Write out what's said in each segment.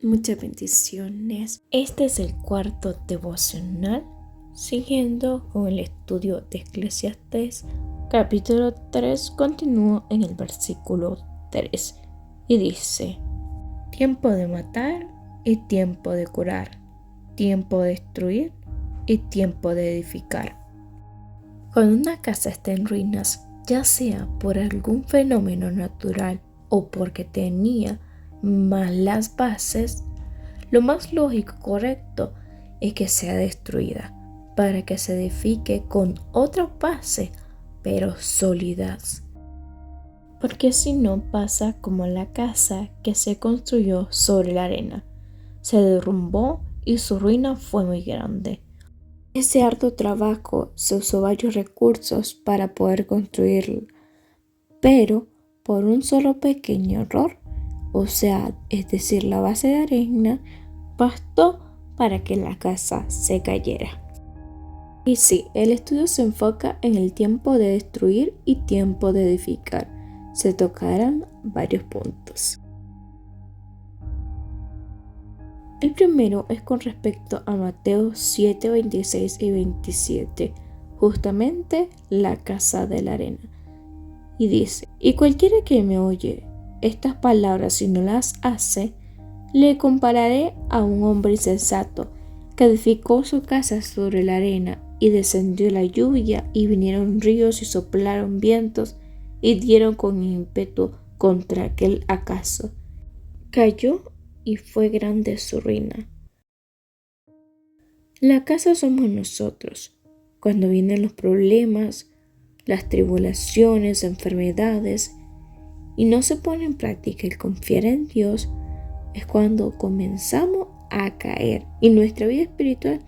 Muchas bendiciones. Este es el cuarto devocional, siguiendo con el estudio de Eclesiastés, capítulo 3. Continúo en el versículo 3 y dice: tiempo de matar y tiempo de curar, tiempo de destruir y tiempo de edificar. Cuando una casa está en ruinas, ya sea por algún fenómeno natural o porque tenía malas bases, lo más lógico y correcto es que sea destruida para que se edifique con otra base, pero sólidas. Porque si no pasa como la casa que se construyó sobre la arena, se derrumbó y su ruina fue muy grande. Ese arduo trabajo se usó varios recursos para poder construirlo, pero por un solo pequeño error, es decir, la base de arena, bastó para que la casa se cayera. Y sí, el estudio se enfoca en el tiempo de destruir y tiempo de edificar. Se tocarán varios puntos. El primero es con respecto a Mateo 7, 26 y 27, justamente la casa de la arena. Y dice: y cualquiera que me oye estas palabras y no las hace, le compararé a un hombre insensato que edificó su casa sobre la arena, y descendió la lluvia, y vinieron ríos y soplaron vientos, y dieron con ímpetu contra aquel acaso. Cayó y fue grande su ruina. La casa somos nosotros. Cuando vienen los problemas, las tribulaciones, enfermedades, y no se pone en práctica el confiar en Dios, es cuando comenzamos a caer y nuestra vida espiritual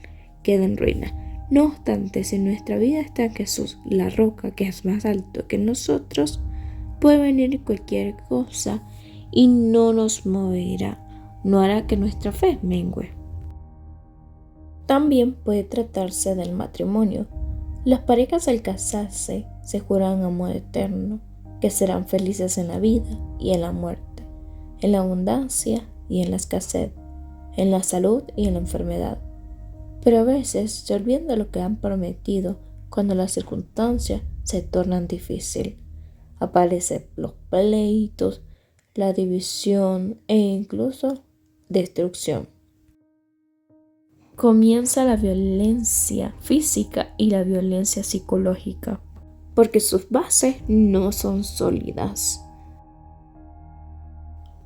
queda en ruina. No obstante, si nuestra vida está en Jesús, la roca que es más alto que nosotros, puede venir cualquier cosa y no nos moverá, no hará que nuestra fe mengue. También puede tratarse del matrimonio. Las parejas al casarse se juran amor eterno, que serán felices en la vida y en la muerte, en la abundancia y en la escasez, en la salud y en la enfermedad. Pero a veces se olvidan de lo que han prometido cuando las circunstancias se tornan difíciles. Aparecen los pleitos, la división e incluso destrucción. Comienza la violencia física y la violencia psicológica, porque sus bases no son sólidas.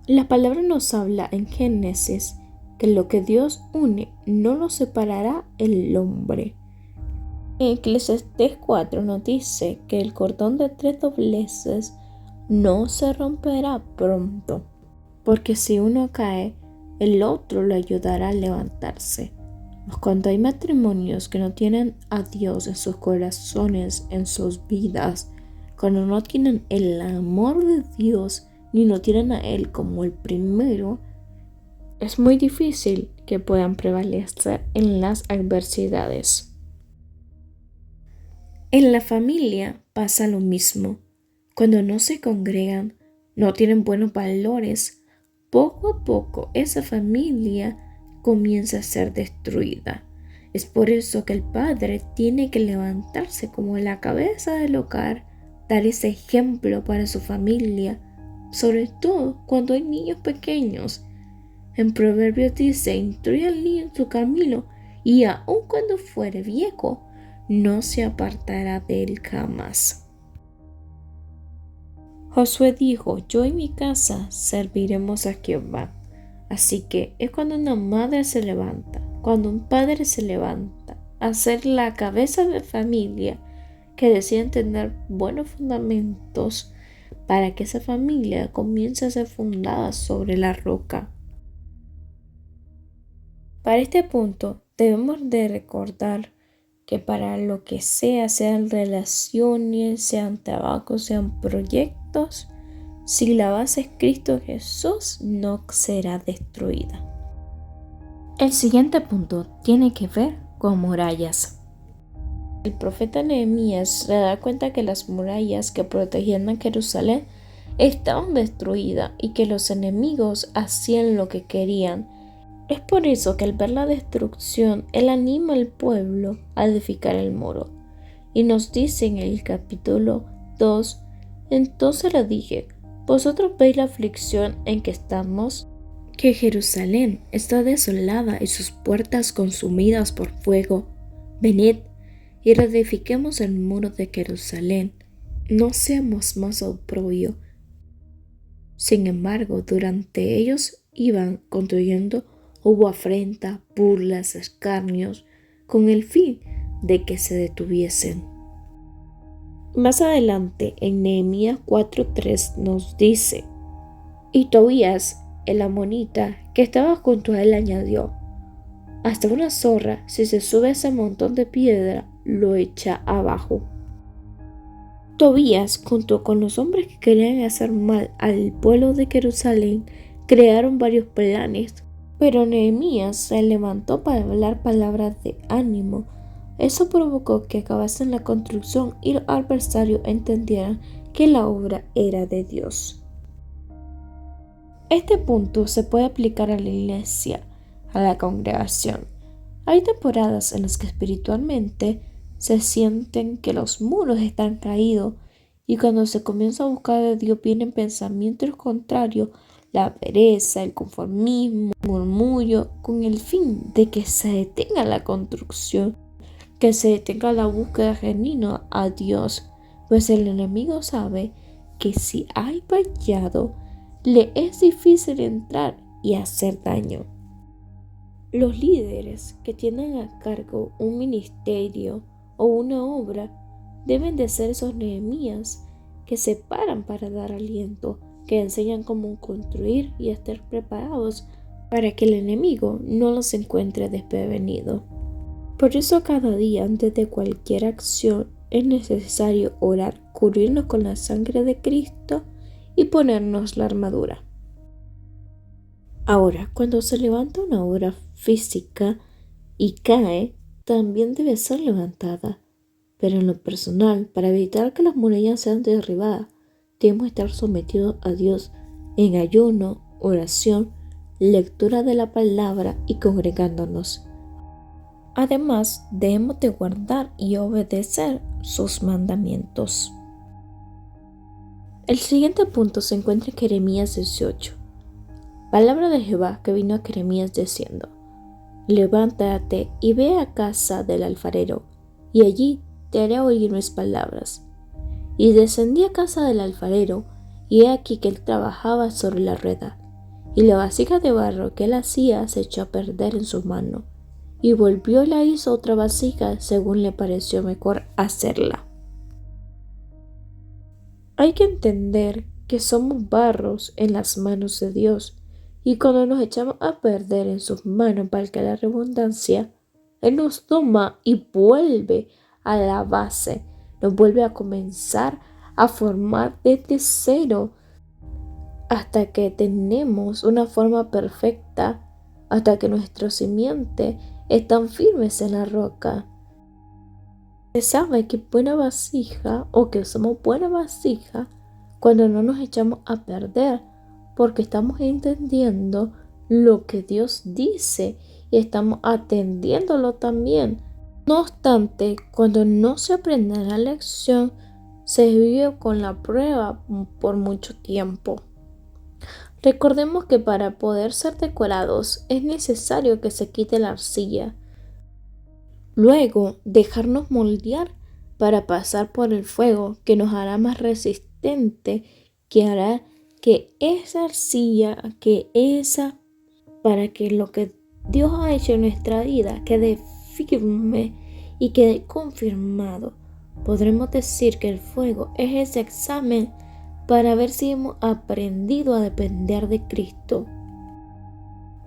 La palabra nos habla en Génesis que lo que Dios une no lo separará el hombre. En Eclesiastés 4 nos dice que el cordón de 3 dobleces no se romperá pronto, porque si uno cae, el otro le ayudará a levantarse. Cuando hay matrimonios que no tienen a Dios en sus corazones, en sus vidas, cuando no tienen el amor de Dios, ni no tienen a Él como el primero, es muy difícil que puedan prevalecer en las adversidades. En la familia pasa lo mismo. Cuando no se congregan, no tienen buenos valores, poco a poco esa familia comienza a ser destruida. Es por eso que el padre tiene que levantarse como la cabeza del hogar, dar ese ejemplo para su familia, sobre todo cuando hay niños pequeños. En Proverbios dice: instruye al niño en su camino, y aun cuando fuere viejo, no se apartará de él jamás. Josué dijo: yo y mi casa serviremos a Jehová. Así que es cuando una madre se levanta, cuando un padre se levanta a ser la cabeza de familia, que deciden tener buenos fundamentos para que esa familia comience a ser fundada sobre la roca. Para este punto debemos de recordar que para lo que sean relaciones, sean trabajos, sean proyectos, si la base es Cristo Jesús, no será destruida. El siguiente punto tiene que ver con murallas. El profeta Nehemías se da cuenta que las murallas que protegían a Jerusalén estaban destruidas y que los enemigos hacían lo que querían. Es por eso que al ver la destrucción, él anima al pueblo a edificar el muro. Y nos dice en el capítulo 2, entonces le dije, vosotros veis la aflicción en que estamos, que Jerusalén está desolada y sus puertas consumidas por fuego. Venid y reedifiquemos el muro de Jerusalén, no seamos más oprobio. Sin embargo, durante ellos iban construyendo, hubo afrenta, burlas, escarnios, con el fin de que se detuviesen. Más adelante, en Nehemías 4:3 nos dice, y Tobías, el amonita, que estaba junto a él, añadió, hasta una zorra, si se sube a ese montón de piedra, lo echa abajo. Tobías, junto con los hombres que querían hacer mal al pueblo de Jerusalén, crearon varios planes, pero Nehemías se levantó para hablar palabras de ánimo. Eso provocó que acabasen la construcción y los adversarios entendieran que la obra era de Dios. Este punto se puede aplicar a la iglesia, a la congregación. Hay temporadas en las que espiritualmente se sienten que los muros están caídos y cuando se comienza a buscar de Dios vienen pensamientos contrarios, la pereza, el conformismo, el murmullo, con el fin de que se detenga la construcción, que se detenga la búsqueda genuina a Dios, pues el enemigo sabe que si hay vallado, le es difícil entrar y hacer daño. Los líderes que tienen a cargo un ministerio o una obra deben de ser esos Nehemías que se paran para dar aliento, que enseñan cómo construir y estar preparados para que el enemigo no los encuentre desprevenido. Por eso cada día antes de cualquier acción es necesario orar, cubrirnos con la sangre de Cristo y ponernos la armadura. Ahora, cuando se levanta una obra física y cae, también debe ser levantada. Pero en lo personal, para evitar que las murallas sean derribadas, debemos estar sometidos a Dios en ayuno, oración, lectura de la palabra y congregándonos. Además, debemos de guardar y obedecer sus mandamientos. El siguiente punto se encuentra en Jeremías 18. Palabra de Jehová que vino a Jeremías diciendo, levántate y ve a casa del alfarero, y allí te haré oír mis palabras. Y descendí a casa del alfarero, y he aquí que él trabajaba sobre la rueda, y la vasija de barro que él hacía se echó a perder en su mano, y volvió y la hizo otra vasija según le pareció mejor hacerla. Hay que entender que somos barros en las manos de Dios, y cuando nos echamos a perder en sus manos, valga la redundancia, Él nos toma y vuelve a la base, nos vuelve a comenzar a formar desde cero hasta que tenemos una forma perfecta, hasta que nuestros simientes están firmes en la roca. Se sabe que buena vasija o que somos buena vasija cuando no nos echamos a perder, porque estamos entendiendo lo que Dios dice y estamos atendiéndolo también. No obstante, cuando no se aprende la lección, se vive con la prueba por mucho tiempo. Recordemos que para poder ser decorados es necesario que se quite la arcilla. Luego, dejarnos moldear para pasar por el fuego que nos hará más resistente, que hará que esa arcilla, para que lo que Dios ha hecho en nuestra vida quede firme y quede confirmado. Podremos decir que el fuego es ese examen para ver si hemos aprendido a depender de Cristo.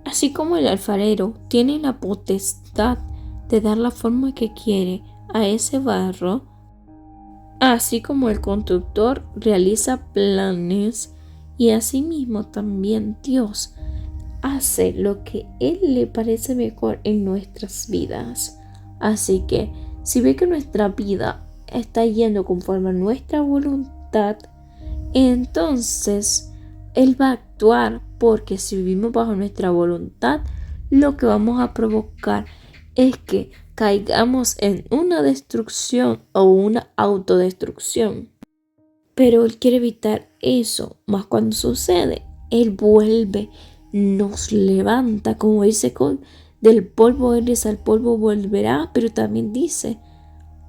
Así como el alfarero tiene la potestad de dar la forma que quiere a ese barro, así como el constructor realiza planes y asimismo también Dios hace lo que Él le parece mejor en nuestras vidas. Así que si ve que nuestra vida está yendo conforme a nuestra voluntad, entonces Él va a actuar, porque si vivimos bajo nuestra voluntad, lo que vamos a provocar es que caigamos en una destrucción o una autodestrucción. Pero Él quiere evitar eso, más cuando sucede, Él vuelve, nos levanta, como dice, del polvo eres, al polvo volverá, pero también dice,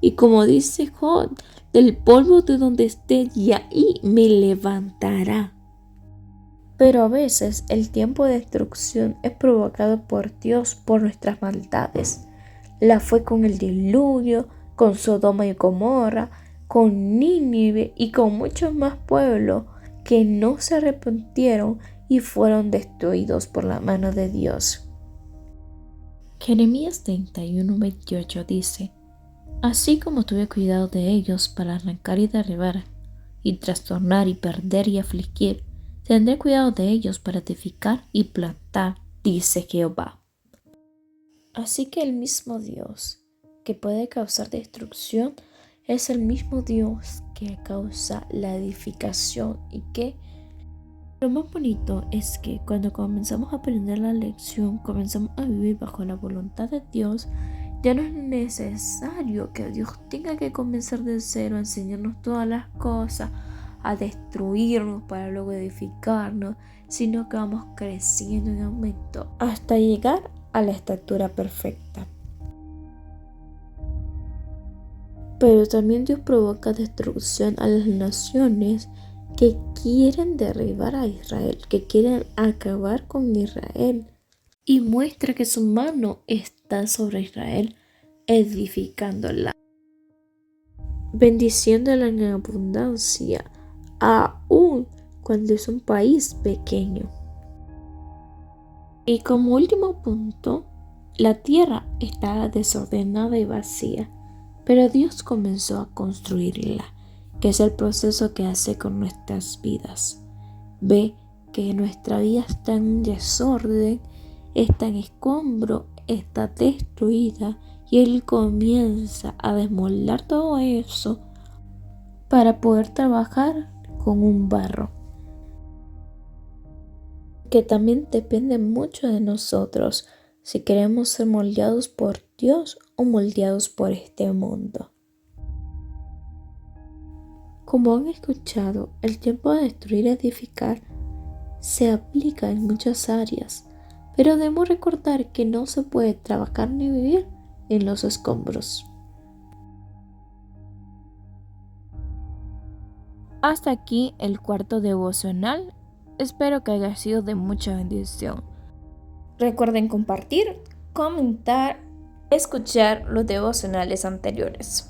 y como dice Job, del polvo de donde esté y ahí me levantará. Pero a veces el tiempo de destrucción es provocado por Dios por nuestras maldades. La fue con el diluvio, con Sodoma y Gomorra, con Nínive y con muchos más pueblos que no se arrepintieron y fueron destruidos por la mano de Dios. Jeremías 31:28 dice: Así como tuve cuidado de ellos para arrancar y derribar, y trastornar y perder y afligir, tendré cuidado de ellos para edificar y plantar, dice Jehová. Así que el mismo Dios que puede causar destrucción es el mismo Dios que causa la edificación, y que lo más bonito es que cuando comenzamos a aprender la lección, comenzamos a vivir bajo la voluntad de Dios. Ya no es necesario que Dios tenga que comenzar de cero a enseñarnos todas las cosas, a destruirnos para luego edificarnos, sino que vamos creciendo en aumento hasta llegar a la estatura perfecta. Pero también Dios provoca destrucción a las naciones que quieren derribar a Israel, que quieren acabar con Israel, y muestra que su mano está sobre Israel, edificándola, bendiciéndola en abundancia, aún cuando es un país pequeño. Y como último punto, la tierra estaba desordenada y vacía, pero Dios comenzó a construirla, que es el proceso que hace con nuestras vidas. Ve que nuestra vida está en desorden, está en escombro, está destruida, y Él comienza a desmoldar todo eso para poder trabajar con un barro, que también depende mucho de nosotros, si queremos ser moldeados por Dios o moldeados por este mundo. Como han escuchado, el tiempo de destruir y edificar se aplica en muchas áreas, pero debemos recordar que no se puede trabajar ni vivir en los escombros. Hasta aquí el cuarto devocional. Espero que haya sido de mucha bendición. Recuerden compartir, comentar, escuchar los devocionales anteriores.